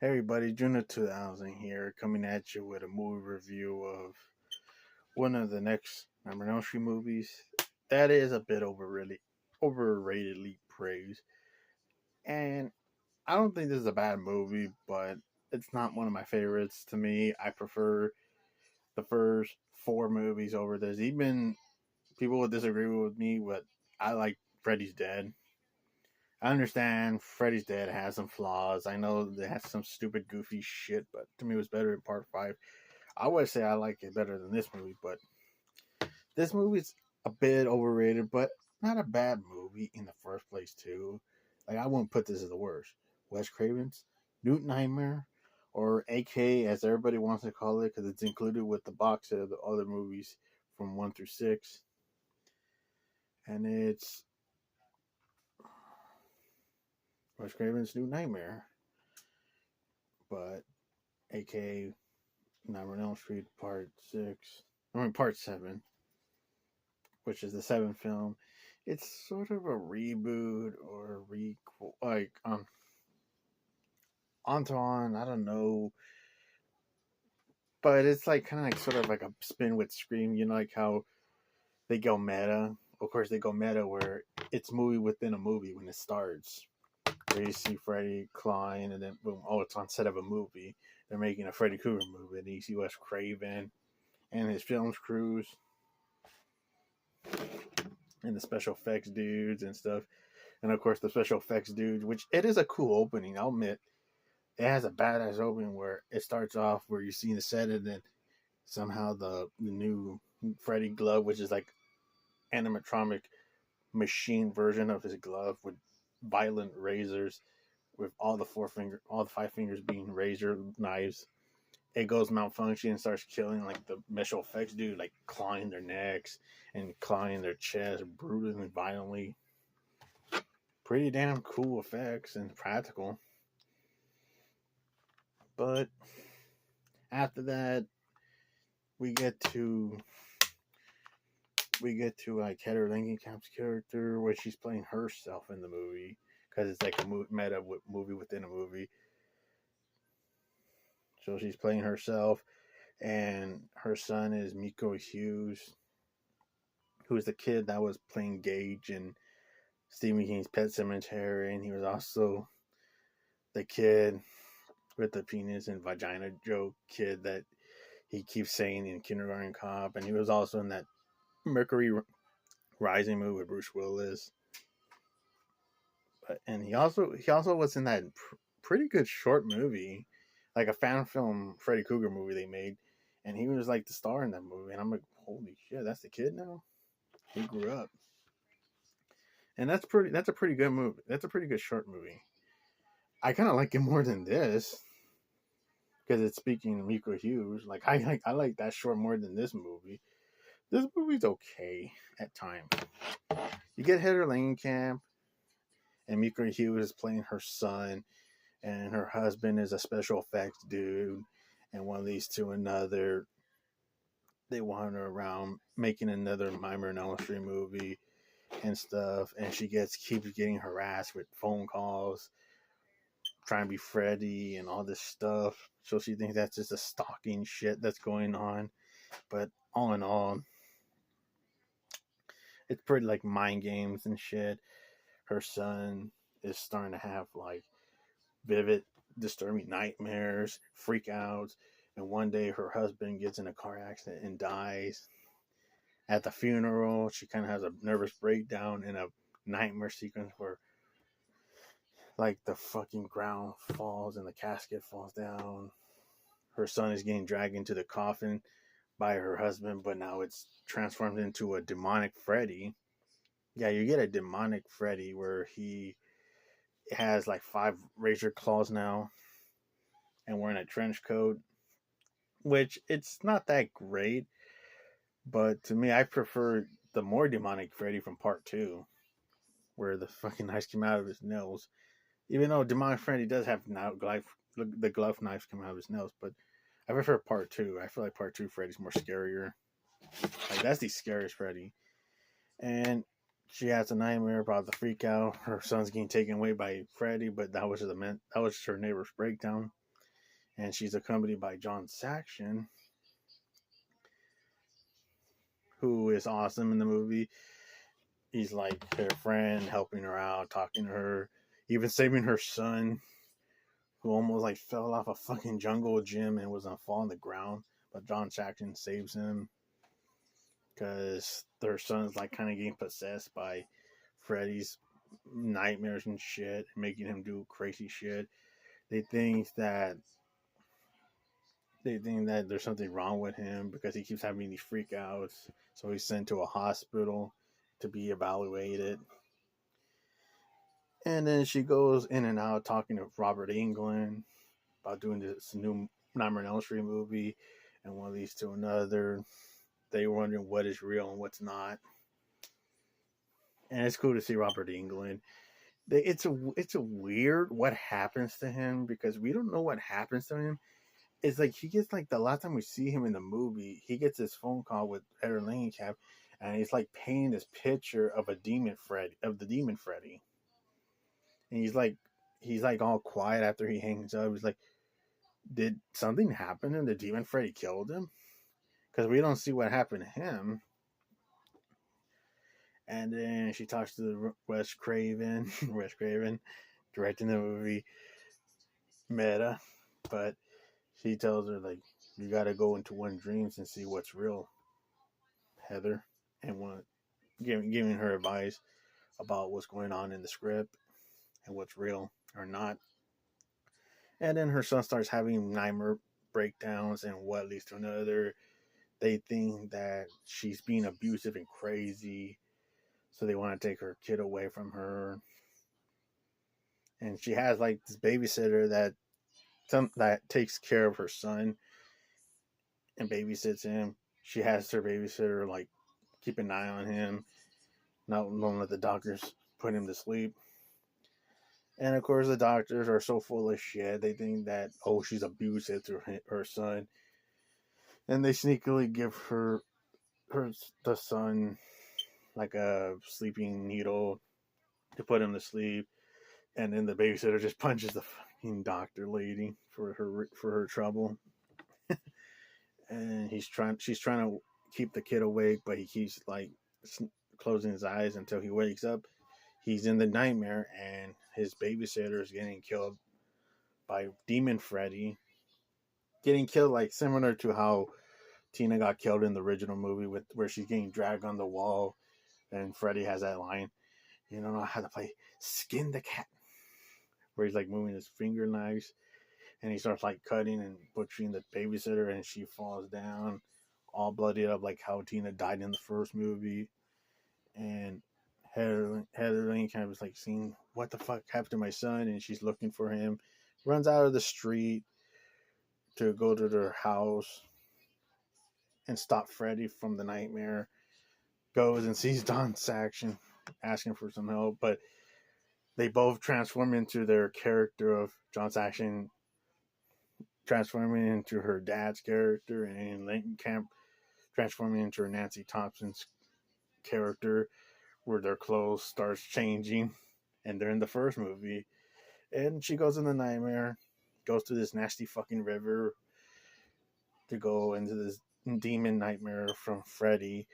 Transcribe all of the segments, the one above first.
Hey everybody, June of 2000 here, coming at you with a movie review of one of the next Elm Street movies that is a bit overratedly praised. And I don't think this is a bad movie, but it's not one of my favorites. To me, I prefer the first four movies over this. Even people would disagree with me, but I like Freddy's Dead. I understand Freddy's Dead has some flaws. I know it has some stupid, goofy shit, but to me, it was better in part five. I would say I like it better than this movie, but this movie's a bit overrated, but not a bad movie in the first place, too. Like, I wouldn't put this as the worst. Wes Craven's Newt Nightmare, or AK as everybody wants to call it, because it's included with the box of the other movies from 1 through 6. And it's Wes Craven's New Nightmare, but AK Nightmare on Elm Street Part 7, which is the seventh film. It's sort of a reboot or a requel, like Antoine. I don't know, but it's like kind of like sort of like a spin with Scream. You know, like how they go meta. Of course, they go meta where it's movie within a movie when it starts. Where you see Freddy clawing, and then boom, oh, it's on set of a movie. They're making a Freddy Kruger movie, and you see Wes Craven and his films crews and the special effects dudes and stuff. And of course, the special effects dude, which it is a cool opening, I'll admit. It has a badass opening where it starts off where you see the set, and then somehow the new Freddy glove, which is like animatronic machine version of his glove with violent razors, with all the five fingers being razor knives. It goes malfunction and starts killing like the special effects dude, like clawing their necks and clawing their chest brutally and violently. Pretty damn cool effects and practical. But after that, we get to like Heather Langenkamp's character, where she's playing herself in the movie because it's like a meta movie within a movie. So she's playing herself, and her son is Miko Hughes, who is the kid that was playing Gage in Stephen King's Pet Sementary, and he was also the kid with the penis and vagina joke kid that he keeps saying in Kindergarten Cop, and he was also in that Mercury Rising movie with Bruce Willis. And he also was in that pretty good short movie, like a fan film Freddy Krueger movie they made, and he was like the star in that movie. And I'm like, holy shit, that's the kid now. He grew up, and That's a pretty good movie. That's a pretty good short movie. I kind of like it more than this because it's speaking of Miko Hughes. Like I like that short more than this movie. This movie's okay at times. You get Heather Langenkamp, and Miko Hughes is playing her son, and her husband is a special effects dude, and one leads to another. They wander around making another Mimer and Elm Street movie and stuff, and she keeps getting harassed with phone calls, trying to be Freddy and all this stuff. So she thinks that's just a stalking shit that's going on. But all in all, it's pretty like mind games and shit. Her son is starting to have like vivid, disturbing nightmares, freakouts, and one day her husband gets in a car accident and dies. At the funeral, she kind of has a nervous breakdown in a nightmare sequence where like the fucking ground falls and the casket falls down. Her son is getting dragged into the coffin by her husband, but now it's transformed into a demonic Freddy. Yeah, you get a demonic Freddy where he has like five razor claws now and wearing a trench coat, which it's not that great, but to me, I prefer the more demonic Freddy from part two, where the fucking knives come out of his nails. Even though demonic Freddy does have the glove knives come out of his nails, but I prefer part two. I feel like part two Freddy's more scarier. Like that's the scariest Freddy. And she has a nightmare about the freak out. Her son's getting taken away by Freddy, but that was her neighbor's breakdown. and she's accompanied by John Saxon, who is awesome in the movie. He's like her friend, helping her out, talking to her, even saving her son, who almost like fell off a fucking jungle gym and was gonna fall on the ground. But John Saxon saves him because their son's like kind of getting possessed by Freddy's nightmares and shit, making him do crazy shit. They think that there's something wrong with him because he keeps having these freakouts. So he's sent to a hospital to be evaluated. And then she goes in and out talking to Robert Englund about doing this new Nightmare on Elm Street movie, and one leads to another. They were wondering what is real and what's not. And it's cool to see Robert Englund. It's a weird what happens to him because we don't know what happens to him. It's like he gets like the last time we see him in the movie, he gets this phone call with Heather Langenkamp, and he's like painting this picture of the demon Freddy, and he's like all quiet after he hangs up. He's like, did something happen and the demon Freddy killed him? Because we don't see what happened to him. And then she talks to Wes Craven, Wes Craven, directing the movie Meta, but she tells her like, you got to go into one's dreams and see what's real, Heather, and giving her advice about what's going on in the script and what's real or not. And then her son starts having nightmare breakdowns, and what leads to another. They think that she's being abusive and crazy, so they want to take her kid away from her. And she has like this babysitter that takes care of her son and babysits him. She has her babysitter like keep an eye on him, not let the doctors put him to sleep. And of course, the doctors are so full of shit. They think that she's abusive to her son, and they sneakily give the son like a sleeping needle to put him to sleep. And then the babysitter just punches the fucking doctor lady for her trouble. And she's trying to keep the kid awake, but he keeps like closing his eyes until he wakes up. He's in the nightmare, and his babysitter is getting killed by Demon Freddy. Getting killed like similar to how Tina got killed in the original movie, where she's getting dragged on the wall, and Freddy has that line, "You don't know how to play skin the cat," where he's like moving his finger knives, and he starts like cutting and butchering the babysitter, and she falls down, all bloodied up like how Tina died in the first movie. And Heather Lane kind of was like seeing what the fuck happened to my son, and she's looking for him. Runs out of the street to go to their house and stop Freddy from the nightmare. Goes and sees Don Saxon asking for some help, but they both transform into their character of John Saxon transforming into her dad's character, and Langenkamp transforming into her Nancy Thompson's character, where their clothes starts changing, and they're in the first movie. And she goes in the nightmare, goes to this nasty fucking river to go into this demon nightmare from Freddy,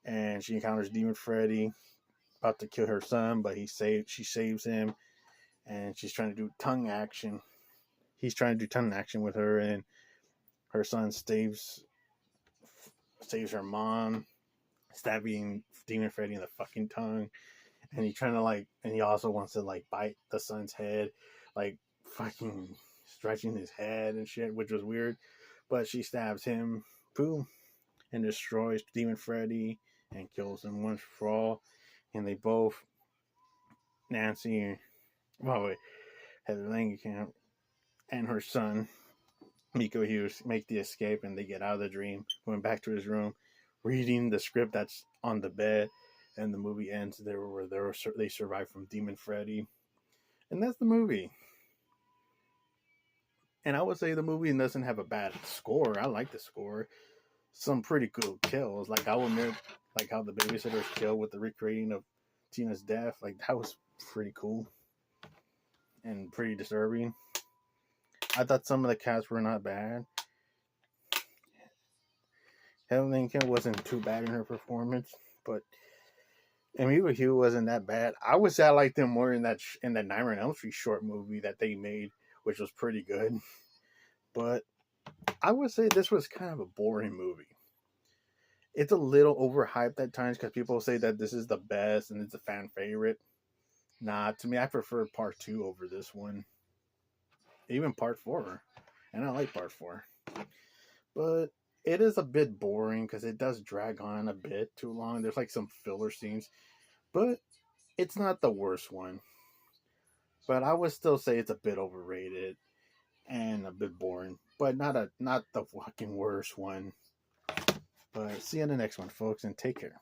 and she encounters Demon Freddy about to kill her son, but she saves him, and she's trying to do tongue action. He's trying to do tongue action with her, and her son saves her mom, stabbing Demon Freddy in the fucking tongue. And he also wants to like bite the son's head, like fucking stretching his head and shit, which was weird. But she stabs him, boom, and destroys Demon Freddy and kills him once for all. And they both, Heather Langenkamp and her son, Miko Hughes, make the escape, and they get out of the dream, going back to his room, reading the script that's on the bed, and the movie ends there where they survive from Demon Freddy. And that's the movie. And I would say the movie doesn't have a bad score. I like the score. Some pretty cool kills. Like I will admit, like how the babysitter's killed with the recreating of Tina's death. Like that was pretty cool and pretty disturbing. I thought some of the cats were not bad. Helen Lincoln wasn't too bad in her performance, but and Miko Hughes wasn't that bad. I would say I liked them more in that Nightmare on Elm Street short movie that they made, which was pretty good. But I would say this was kind of a boring movie. It's a little overhyped at times because people say that this is the best and it's a fan favorite. Nah, to me, I prefer part 2 over this one. Even part 4. And I like part 4. But it is a bit boring because it does drag on a bit too long. There's like some filler scenes. But it's not the worst one. But I would still say it's a bit overrated and a bit boring. But not the fucking worst one. But see you in the next one, folks, and take care.